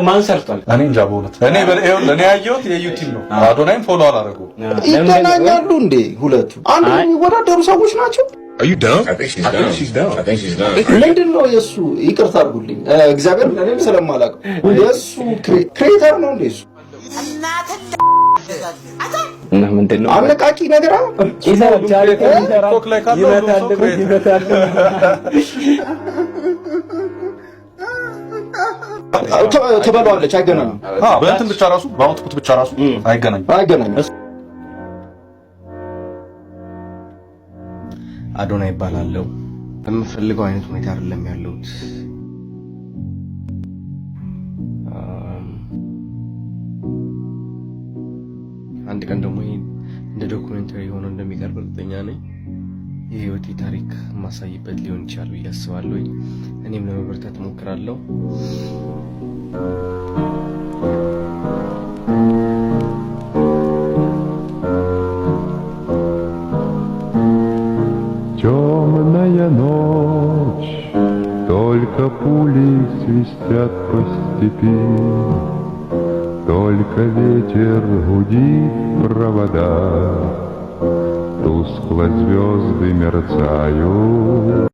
ማን ሰርቷል? እኔ እንጃ በእውነት እኔ ያየሁት የዩቲዩብ ነው። አዶናይም ፎሎ አላደረገውም። ይገናኛሉ እንዴ ሁለቱ? አንድ የሚወዳደሩ ሰዎች ናቸው። Are you dumb? I think she's dumb. ምንድን ነው የእሱ? ይቅርታ አድርጉልኝ እግዚአብሔር እኔም ስለማላውቅ የእሱ ክሬተር ነው እንዴ እሱ? እና ምንድን ነው አነቃቂ ነገር ትበለዋለች። አይገናኝም። በእንትን ብቻ ራሱ በአውትፑት ብቻ ራሱ አይገናኝም። አዶናይ ይባላለሁ። በምፈልገው አይነት ሁኔታ አይደለም ያለሁት። አንድ ቀን ደግሞ እንደ ዶክመንታሪ ሆኖ እንደሚቀርብ እርግጠኛ ነኝ። የህይወቴ ታሪክ ማሳይበት ሊሆን ይችላል ብዬ አስባለሁ። እኔም ለመበርታት እሞክራለሁ። Темная ночь, только пули свистят по степи, только ветер гудит в проводах, тускло звезды мерцают.